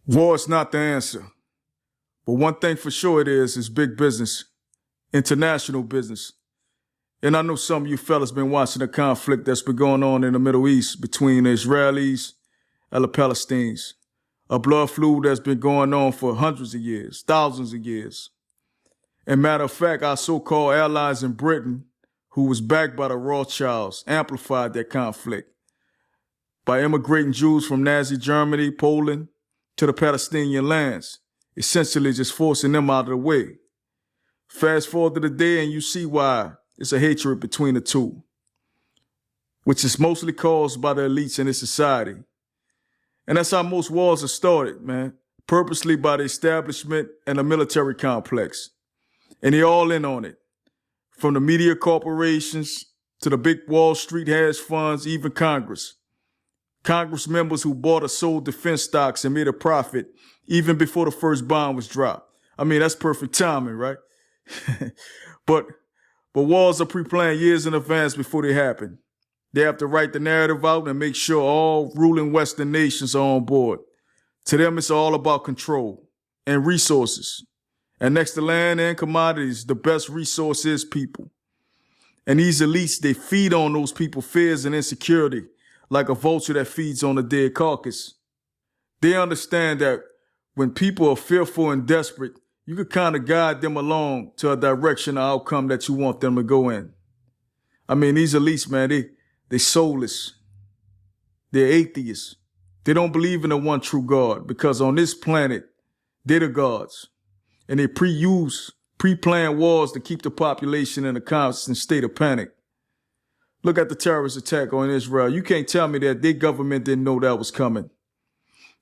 War is not the answer. But one thing for sure it is big business, international business. And I know some of you fellas been watching the conflict that's been going on in the Middle East between the Israelis and the Palestinians. A blood feud that's been going on for hundreds of years, thousands of years. And matter of fact, our so-called allies in Britain, who was backed by the Rothschilds, amplified that conflict by immigrating Jews from Nazi Germany, Poland, to the Palestinian lands, essentially just forcing them out of the way. Fast forward to the day and you see why it's a hatred between the two, which is mostly caused by the elites in this society. And that's how most wars are started, man, purposely by the establishment and the military complex. And they all in on it, from the media corporations to the big Wall Street hedge funds, even Congress. Congress members who bought or sold defense stocks and made a profit even before the first bomb was dropped. I mean, that's perfect timing, right? But wars are pre-planned years in advance before they happen. They have to write the narrative out and make sure all ruling Western nations are on board. To them, it's all about control and resources. And next to land and commodities, the best resource is people. And these elites, they feed on those people's fears and insecurity like a vulture that feeds on a dead carcass. They understand that when people are fearful and desperate, you can kind of guide them along to a direction or outcome that you want them to go in. I mean, these elites, man, they soulless. They're atheists. They don't believe in the one true God because on this planet, they're the gods. And they pre-plan wars to keep the population in a constant state of panic. Look at the terrorist attack on Israel. You can't tell me that their government didn't know that was coming.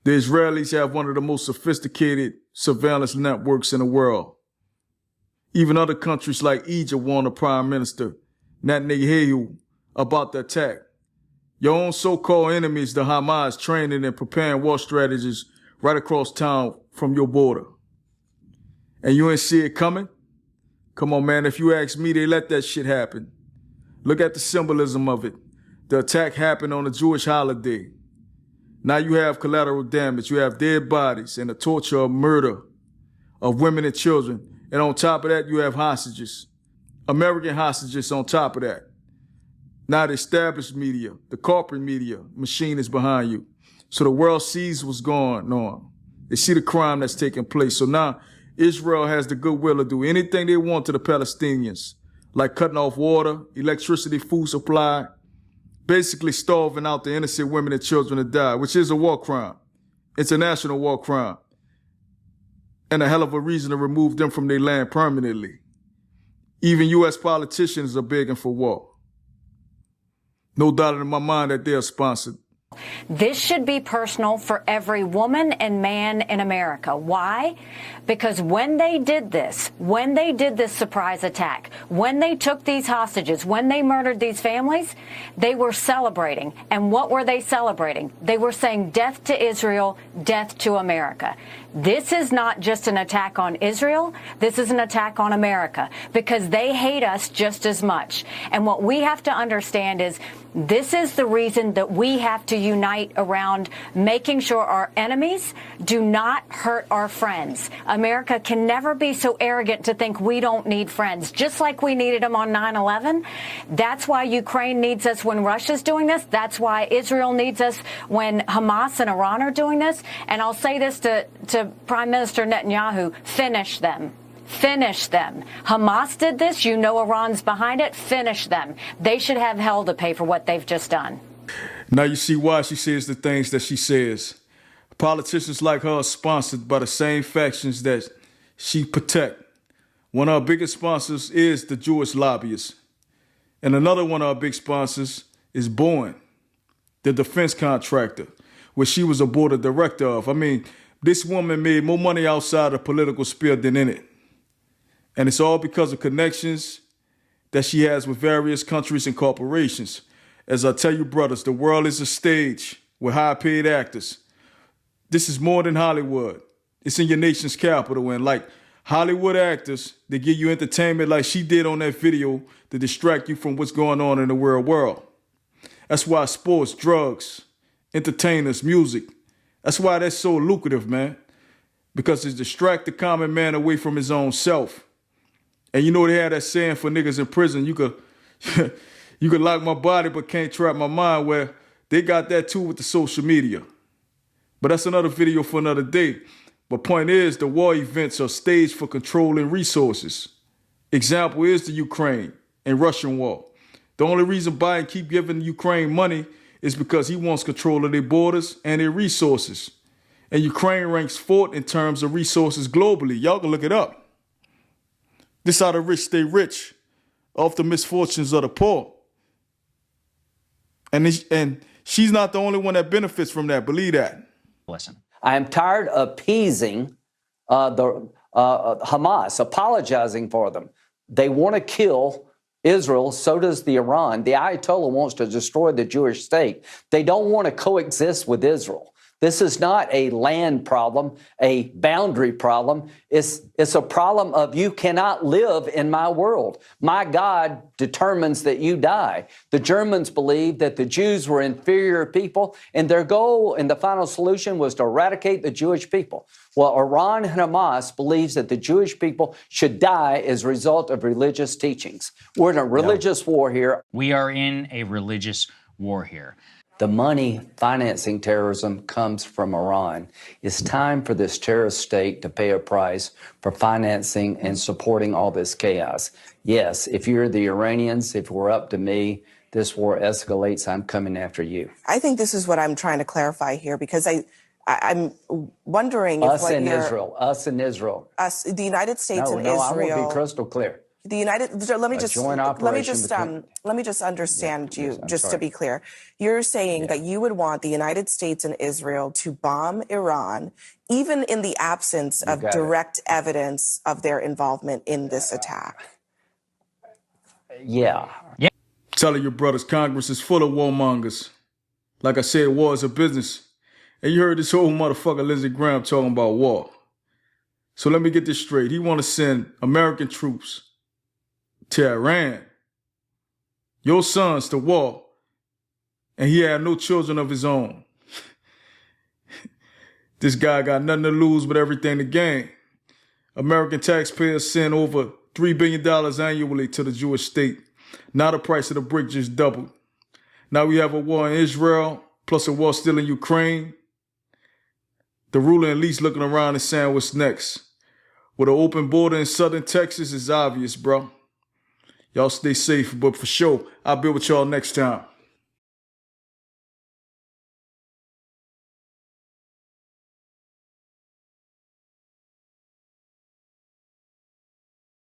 The Israelis have one of the most sophisticated surveillance networks in the world. Even other countries like Egypt warned the Prime Minister, Netanyahu, about the attack. Your own so-called enemies, the Hamas, training and preparing war strategies right across town from your border. And you ain't see it coming? Come on, man, if you ask me, they let that shit happen. Look at the symbolism of it. The attack happened on a Jewish holiday. Now you have collateral damage. You have dead bodies and the torture of murder of women and children. And on top of that, you have hostages. American hostages on top of that. Now the established media, the corporate media machine is behind you. So the world sees what's going on. They see the crime that's taking place. So now Israel has the goodwill to do anything they want to the Palestinians, like cutting off water, electricity, food supply, basically starving out the innocent women and children to die, which is a war crime, international war crime, and a hell of a reason to remove them from their land permanently. Even U.S. politicians are begging for war. No doubt in my mind that they are sponsored. This should be personal for every woman and man in America. Why? Because when they did this surprise attack, when they took these hostages, when they murdered these families, they were celebrating. And what were they celebrating? They were saying death to Israel, death to America. This is not just an attack on Israel. This is an attack on America because they hate us just as much. And what we have to understand is this is the reason that we have to unite around making sure our enemies do not hurt our friends. America can never be so arrogant to think we don't need friends, just like we needed them on 9/11. That's why Ukraine needs us when Russia's doing this. That's why Israel needs us when Hamas and Iran are doing this. And I'll say this to Prime Minister Netanyahu, finish them. Finish them. Hamas did this. You know Iran's behind it. Finish them. They should have hell to pay for what they've just done. Now you see why she says the things that she says. Politicians like her are sponsored by the same factions that she protect. One of her biggest sponsors is the Jewish lobbyists. And another one of her big sponsors is Boeing, the defense contractor, which she was a board of director of. I mean, this woman made more money outside the political sphere than in it. And it's all because of connections that she has with various countries and corporations. As I tell you, brothers, the world is a stage with high-paid actors. This is more than Hollywood. It's in your nation's capital. And like Hollywood actors, they give you entertainment like she did on that video to distract you from what's going on in the real world. That's why sports, drugs, entertainers, music, That's why that's so lucrative, man. Because it's distract the common man away from his own self. And you know they had that saying for niggas in prison, you could you could lock my body but can't trap my mind, where they got that too with the social media. But that's another video for another day. But point is, the war events are staged for controlling resources. Example is the Ukraine and Russian war. The only reason Biden keep giving Ukraine money is because he wants control of their borders and their resources. And Ukraine ranks fourth in terms of resources globally. Y'all can look it up. This how the rich stay rich, off the misfortunes of the poor. And she's not the only one that benefits from that. Believe that. Listen, I am tired of appeasing the Hamas, apologizing for them. They want to kill Israel, so does the Iran. The Ayatollah wants to destroy the Jewish state. They don't want to coexist with Israel. This is not a land problem, a boundary problem. It's a problem of you cannot live in my world. My God determines that you die. The Germans believed that the Jews were inferior people, and their goal and the final solution was to eradicate the Jewish people. Well, Iran and Hamas believes that the Jewish people should die as a result of religious teachings. We're in a religious war here. We are in a religious war here. The money financing terrorism comes from Iran. It's time for this terrorist state to pay a price for financing and supporting all this chaos. Yes, if you're the Iranians, if it were up to me, this war escalates, I'm coming after you. I think this is what I'm trying to clarify here, because I'm wondering if us and Israel, the United States and Israel. Israel. I will be crystal clear. The United. Let me just understand you. Just to be clear, you're saying that you would want the United States and Israel to bomb Iran, even in the absence of direct evidence of their involvement in this attack. Yeah. Telling your brothers, Congress is full of warmongers. Like I said, war is a business. And you heard this whole motherfucker Lindsey Graham talking about war. So let me get this straight. He want to send American troops to Iran, your sons, to war, and he had no children of his own. This guy got nothing to lose but everything to gain. American taxpayers send over $3 billion annually to the Jewish state. Now the price of the brick just doubled. Now we have a war in Israel, plus a war still in Ukraine. The ruling elite's looking around and saying what's next. With an open border in southern Texas is obvious, bro. Y'all stay safe, but for sure, I'll be with y'all next time.